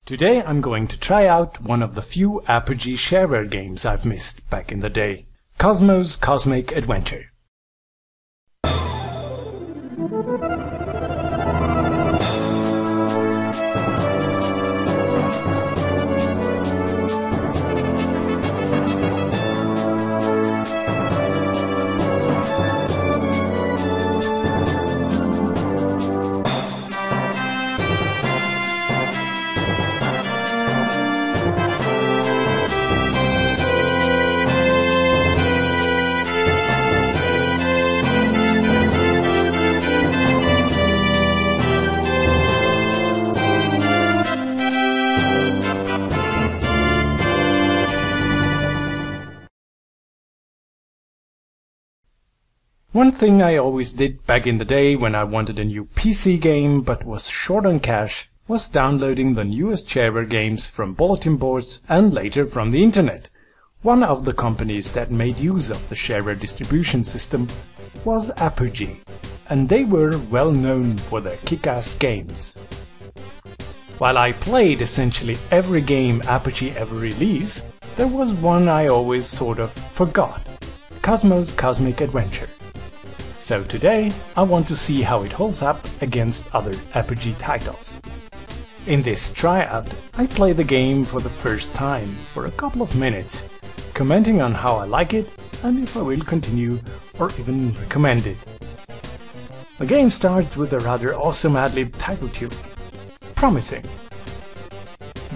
Today I'm going to try out one of the few Apogee shareware games I've missed back in the day, Cosmo's Cosmic Adventure. One thing I always did back in the day when I wanted a new PC game but was short on cash was downloading the newest shareware games from bulletin boards and later from the internet. One of the companies that made use of the shareware distribution system was Apogee, and they were well known for their kick-ass games. While I played essentially every game Apogee ever released, there was one I always sort of forgot: Cosmo's Cosmic Adventure. So today I want to see how it holds up against other Apogee titles. In this tryout, I play the game for the first time for a couple of minutes, commenting on how I like it and if I will continue or even recommend it. The game starts with a rather awesome ad-lib title tune. Promising.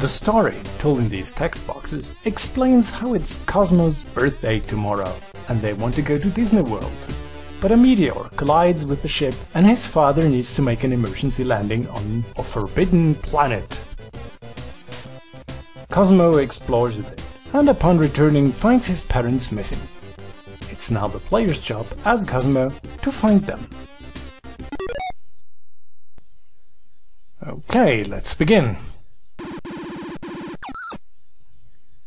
The story, told in these text boxes, explains how it's Cosmo's birthday tomorrow and they want to go to Disney World. But a meteor collides with the ship and his father needs to make an emergency landing on a forbidden planet. Cosmo explores it and upon returning finds his parents missing. It's now the player's job as Cosmo to find them. Okay, let's begin.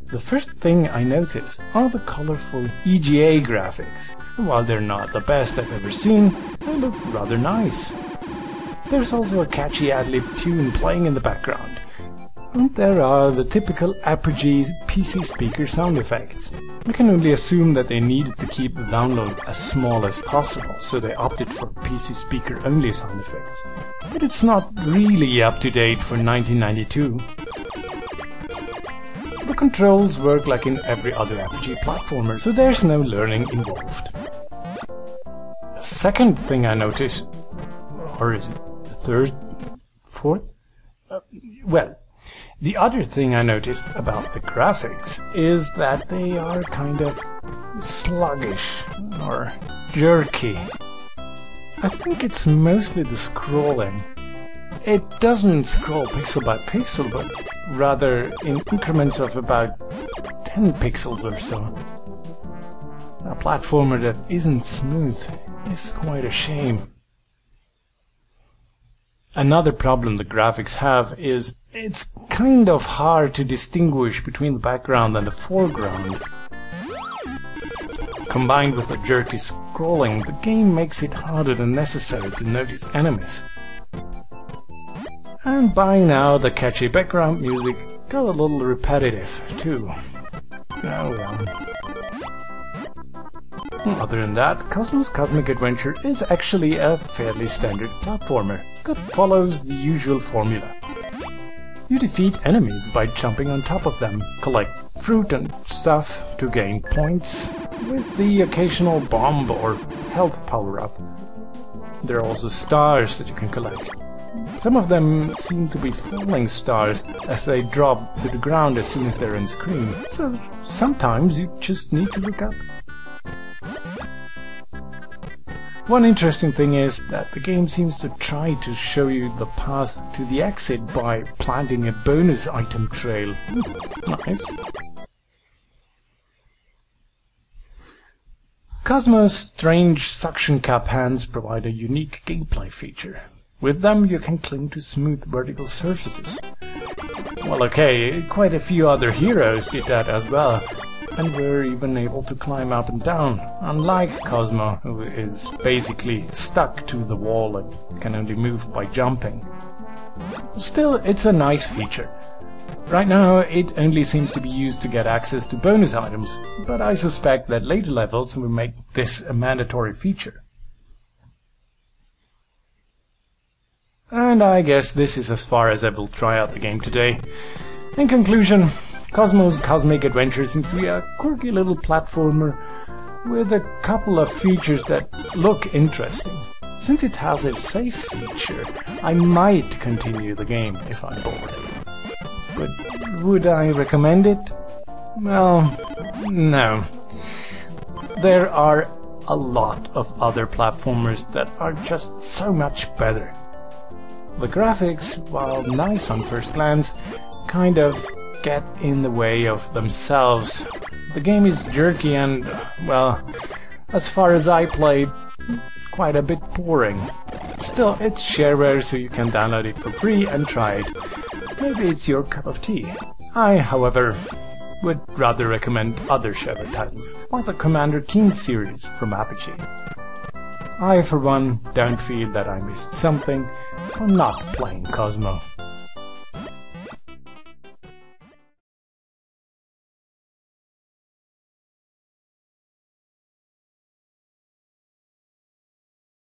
The first thing I notice are the colorful EGA graphics. While they're not the best I've ever seen, they look rather nice. There's also a catchy ad-lib tune playing in the background. And there are the typical Apogee PC speaker sound effects. I can only assume that they needed to keep the download as small as possible, so they opted for PC speaker only sound effects. But it's not really up to date for 1992. The controls work like in every other Apogee platformer, so there's no learning involved. The second thing I notice, or is it the third, fourth? The other thing I notice about the graphics is that they are kind of sluggish or jerky. I think it's mostly the scrolling. It doesn't scroll pixel by pixel, but rather in increments of about 10 pixels or so. A platformer that isn't smooth is quite a shame. Another problem the graphics have is it's kind of hard to distinguish between the background and the foreground. Combined with the jerky scrolling, the game makes it harder than necessary to notice enemies. And by now the catchy background music got a little repetitive too. Oh well. Other than that, Cosmo's Cosmic Adventure is actually a fairly standard platformer that follows the usual formula. You defeat enemies by jumping on top of them, collect fruit and stuff to gain points, with the occasional bomb or health power-up. There are also stars that you can collect. Some of them seem to be falling stars as they drop to the ground as soon as they're on screen, so sometimes you just need to look up. One interesting thing is that the game seems to try to show you the path to the exit by planting a bonus item trail. Nice. Cosmo's strange suction cap hands provide a unique gameplay feature. With them you can cling to smooth vertical surfaces. Well, okay, quite a few other heroes did that as well, and were even able to climb up and down, unlike Cosmo, who is basically stuck to the wall and can only move by jumping. Still, it's a nice feature. Right now, it only seems to be used to get access to bonus items, but I suspect that later levels will make this a mandatory feature. And I guess this is as far as I will try out the game today. In conclusion, Cosmo's Cosmic Adventure seems to be a quirky little platformer with a couple of features that look interesting. Since it has a save feature, I might continue the game if I'm bored. But would I recommend it? Well, no. There are a lot of other platformers that are just so much better. The graphics, while nice on first glance, kind of get in the way of themselves. The game is jerky and, well, as far as I played, quite a bit boring. Still, it's shareware, so you can download it for free and try it. Maybe it's your cup of tea. I, however, would rather recommend other shareware titles, like the Commander Keen series from Apogee. I, for one, don't feel that I missed something for not playing Cosmo.